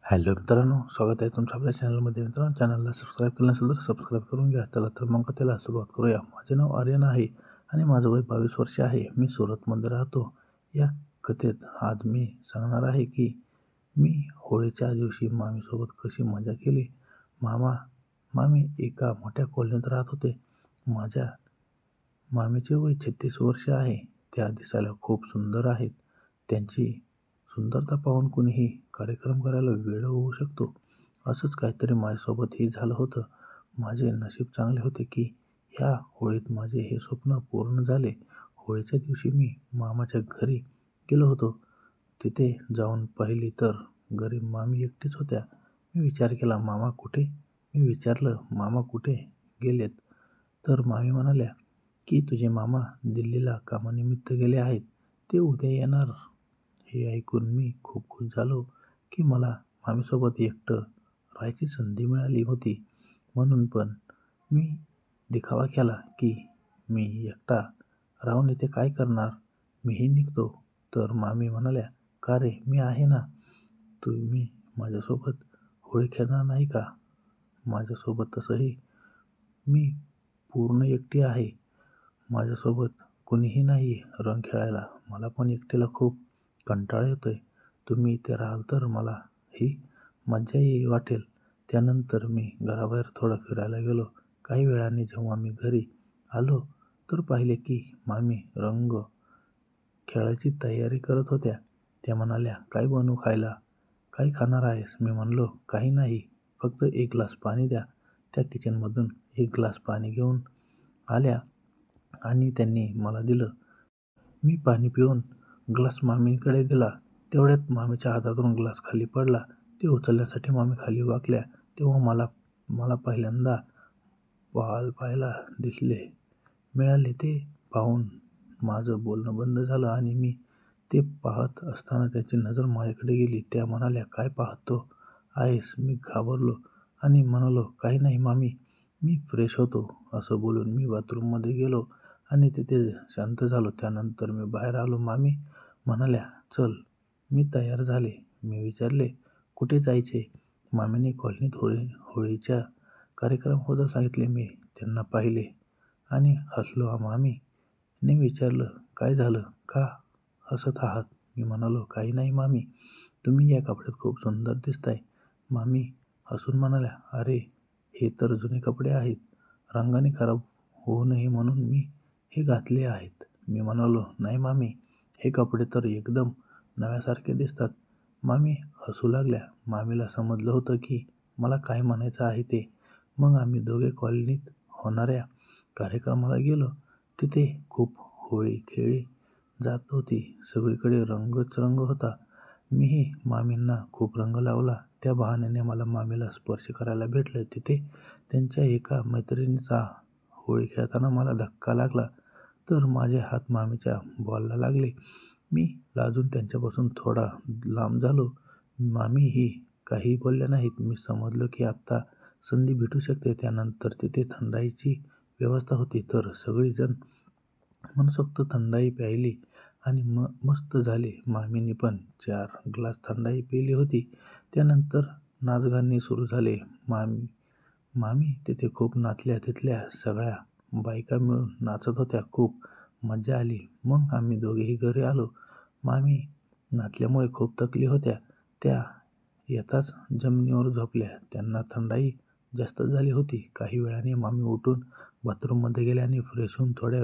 Hello मित्रांनो, स्वागत आहे तुमचं आपल्या चॅनलमध्ये. मित्रांनो, चॅनलला सबस्क्राईब केलं नसेल तर सबस्क्राईब करून घ्या. चला तर मग त्याला सुरुवात करूया. माझे नाव आर्यन आहे आणि माझं वय 22 वर्ष आहे. मी सुरतमध्ये राहतो. या कथेत आज मी सांगणार आहे की मी होळीच्या दिवशी मामीसोबत कशी मजा केली. मामी एका मोठ्या कॉलनीत राहत होते. माझ्या मामीचे वय 36 वर्ष आहे. त्या दिसायला खूप सुंदर आहेत. त्यांची सुंदरता पाहून कुणीही कार्यक्रम करायला वेड होऊ शकतो. असंच काहीतरी माझ्यासोबतही झालं होतं. माझे नशीब चांगले होते की ह्या होळीत माझे हे स्वप्न पूर्ण झाले. होळीच्या दिवशी मी मामाच्या घरी गेलो होतो. तिथे जाऊन पाहिली तर घरी मामी एकटीच होत्या. मी विचार केला, मामा कुठे? मी विचारलं, मामा कुठे गेलेत? तर मामी म्हणाल्या की तुझे मामा दिल्लीला कामानिमित्त गेले आहेत. ते उद्या येणार. हे ऐकून मी खूप खुश झालो की मला मामीसोबत एकटं राहायची संधी मिळाली होती. म्हणून पण मी दिखावा केला की मी एकटा राहून इथे काय करणार, मीही निघतो. तर मामी म्हणाल्या, का रे, मी आहे ना, तुम्ही माझ्यासोबत होळी खेळणार नाही का? माझ्यासोबत तसंही मी पूर्ण एकटी आहे. माझ्यासोबत कुणीही नाही रंग खेळायला. मला पण एकटीला खूप कंटाळा येतोय. तुम्ही इथे राहाल तर मला ही मज्जा वाटेल. त्यानंतर मी घराबाहेर थोडं फिरायला गेलो. काही वेळाने जेव्हा मी घरी आलो तर पाहिले की मामी रंग खेळायची तयारी करत होत्या. त्या म्हणाल्या, काय बनवू खायला? काय खाणार आहेस? मी म्हणलो, काही नाही, फक्त एक ग्लास पाणी द्या. त्या किचनमधून एक ग्लास पाणी घेऊन आल्या आणि त्यांनी मला दिलं. मी पाणी पिऊन ग्लास मामीकडे दिला. तेवढ्यात मामीच्या हातातून ग्लास खाली पडला. ते उचलण्यासाठी मामी खाली वाकल्या. तेव्हा मला मला पहिल्यांदा वाल पाहायला मिळाले. ते पाहून माझं बोलणं बंद झालं आणि मी ते पाहत असताना त्यांची नजर माझ्याकडे गेली. त्या म्हणाल्या, काय पाहतो आहेस? मी घाबरलो आणि म्हणालो, काही नाही मामी, मी फ्रेश होतो. असं बोलून मी बाथरूममध्ये गेलो आणि तिथे शांत झालो. त्यानंतर मी बाहेर आलो. मामी म्हणाल्या, चल, मी तयार झाले. मी विचारले, कुठे जायचे? मामीने कॉलनीत होळीचा कार्यक्रम होता सांगितले. मी त्यांना पाहिले आणि हसलो. मामीने विचारलं, काय झालं? का हसत आहात? मी म्हणालो, काही नाही मामी, तुम्ही या कपड्यात खूप सुंदर दिसताय. मामी हसून म्हणाल्या, अरे, हे तर जुने कपडे आहेत. रंगाने खराब होऊ नये म्हणून मी हे घातले आहेत. मी म्हणालो, नाही मामी, हे कपडे तर एकदम नव्यासारखे दिसतात. मामी हसू लागल्या. मामीला समजलं होतं की मला काय म्हणायचं आहे ते. मग आम्ही दोघे कॉलनीत होणाऱ्या कार्यक्रमाला गेलो. तिथे खूप होळी खेळली जात होती. सगळीकडे रंगच रंग होता. मीही मामींना खूप रंग लावला. त्या बहाण्याने मला मामीला स्पर्श करायला भेटलं. तिथे त्यांच्या एका मैत्रिणीचा होळी खेळताना मला धक्का लागला तर माझे हात मामीच्या बॉलला लागले. मी लाजून त्यांच्यापासून थोडा लांब झालो. मामीही काही बोलल्या नाहीत. मी समजलो की आत्ता संधी भेटू शकते. त्यानंतर तिथे थंडाईची व्यवस्था होती तर सगळीजण मनसोक्त थंडाई प्यायली आणि मस्त झाले. मामीने पण 4 ग्लास थंडाई पिली होती. त्यानंतर नाचगाणी सुरू झाले. मामी तिथे खूप नाचल्या. तिथल्या सगळ्या बायका मिळून नाचत होत्या. खूप मजा आली. मग आम्ही दोघेही घरी आलो. मामी नाचल्यामुळे खूप थकली होत्या. त्या येताच जमिनीवर झोपल्या. त्यांना थंडाई जास्त झाली होती. काही वेळाने मामी उठून बाथरूममध्ये गेल्या आणि फ्रेश होऊन थोड्या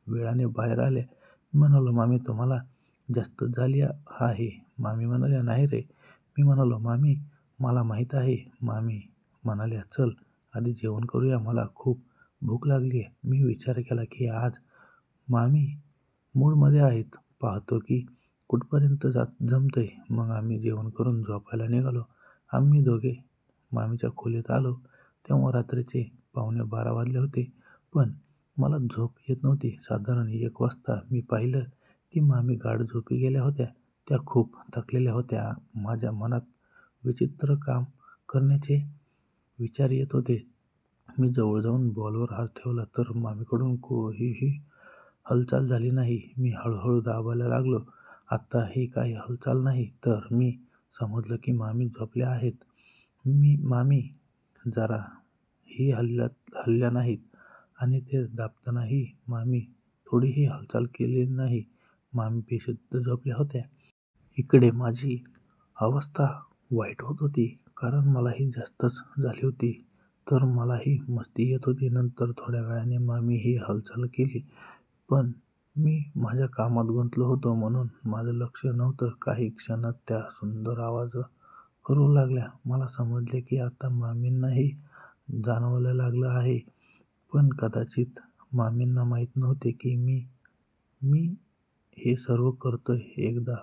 वेळाने बाहेर आल्या. मी म्हणालो, मामी, तुम्हाला जास्त झाली आहे? मामी म्हणाल्या, नाही रे. मी म्हणालो, मामी, मला माहीत आहे. मामी म्हणाल्या, चल आधी जेवण करूया, मला खूप भूक लागली आहे. मी विचार केला की आज मामी मूडमध्ये आहेत. पाहतो की कुठपर्यंत जमतंय. मग आम्ही जेवण करून झोपायला निघालो. आम्ही दोघे मामीच्या खोलीत आलो तेव्हा रात्रीचे 11:45 वाजले होते. पण मला झोप येत नव्हती. साधारण 1 वाजता मी पाहिलं की मामी गाढ झोपी गेल्या होत्या. त्या खूप थकलेल्या होत्या. माझ्या मनात विचित्र काम करण्याचे विचार येत होते. मी जवळ जाऊन बॉलवर हात ठेवला तर मामीकडून कोणतीही हालचाल झाली नाही. मी हळूहळू दाबायला लागलो. आत्ताही काही हालचाल नाही. तर मी समजलं की मामी झोपल्या आहेत. मामी जरा ही हलल्या नाहीत आणि ते दाबतानाही मामी थोडीही हालचाल केली नाही. मामी बेशुद्ध झोपल्या होत्या. इकडे माझी अवस्था वाईट होत होती, कारण मलाही जास्तच झाली होती. तर मलाही मस्ती येत होती. नंतर थोड्या वेळाने मामी ही हालचाल केली, पण मी माझ्या कामात गुंतलो होतो म्हणून माझं लक्ष नव्हतं. काही क्षणात त्या सुंदर आवाज करू लागल्या. मला समजले की आता मामींनाही जाणवायला लागलं आहे, पण कदाचित मामींना माहीत नव्हते की मी हे सर्व करतोय. एकदा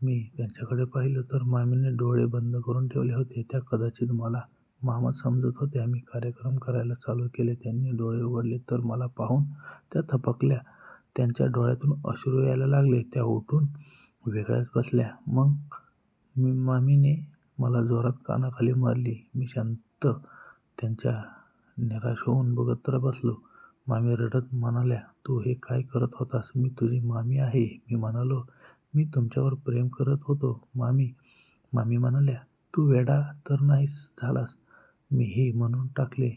मी त्यांच्याकडे पाहिलं तर मामीने डोळे बंद करून ठेवले होते. त्या कदाचित मला मामाच समजत होत्या. मी कार्यक्रम करायला चालू केले. त्यांनी डोळे उघडले तर मला पाहून त्या थबकल्या. त्यांच्या डोळ्यातून अश्रू यायला लागले. त्या उठून वेगळ्याच बसल्या. मग मामीने मला जोरात कानाखाली मारली. मी शांत त्यांच्या निराश होऊन बघत बसलो. मामी रडत म्हणाल्या, "तू हे काय करत होतास? मी तुझी मामी आहे." मी म्हणालो, "मी तुमच्यावर प्रेम करत होतो मामी." मामी म्हणाल्या, "तू वेडा तर नाहीस झालास?" मीही म्हणून टाकले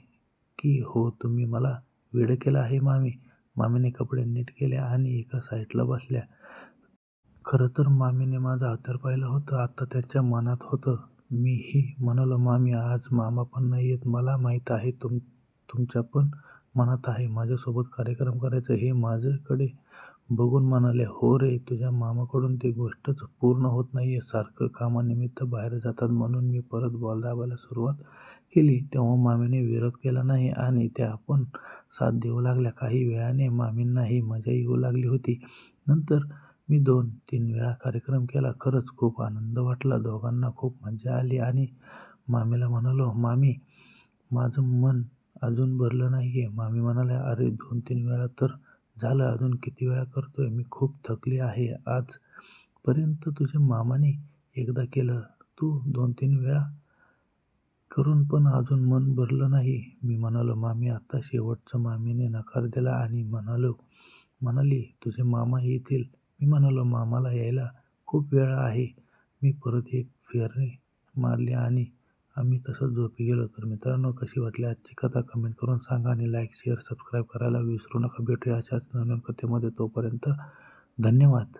की "हो, तुम्ही मला वेडं केलं आहे मामी." मामीने कपडे नीट केले आणि एका साईडला बसल्या. खरं तर मामीने माझं हत्यार पाहिलं होतं. आता त्यांच्या मनात होतं. मीही म्हणालो, "मामी, आज मामा पण नाहीयेत. मला माहीत आहे तुमच्या पण मनात आहे माझ्यासोबत कार्यक्रम करायचं." हे माझ्याकडे बघून म्हणाले, "हो रे, तुझ्या मामाकडून ती गोष्टच पूर्ण होत नाहीये. सारखं कामानिमित्त बाहेर जातात." म्हणून मी परत बॉल दाबायला सुरुवात केली. तेव्हा मामीने विरोध केला नाही आणि त्या पण साथ देऊ लागल्या. काही वेळाने मामींनाही मजा येऊ लागली होती. नंतर मी 2-3 वेळा कार्यक्रम केला. खरंच खूप आनंद वाटला. दोघांना खूप मजा आली आणि मामीला म्हणालो, "मामी, माझं मन अजून भरलं नाहीये." मामी म्हणाल्या, "अरे 2-3 वेळा तर झालं. अजून किती वेळा करतोय? मी खूप थकली आहे. आजपर्यंत तुझ्या मामाने एकदा केलं. तू 2-3 वेळा करून पण अजून मन भरलं नाही." मी म्हणालो, "मामी, आता शेवटचं." मामीने नकार दिला आणि म्हणाली, "तुझे मामा येतील." मी म्हणालो, "मामाला यायला खूप वेळ आहे." मी परत एक फेरी मारली आणि आम्ही तसंच झोपी गेलो. तर मित्रांनो, कशी वाटली आजची कथा कमेंट करून सांगा आणि लाईक, शेअर, सबस्क्राईब करायला विसरू नका. भेटूया अशाच नवीन कथेमध्ये. तोपर्यंत धन्यवाद.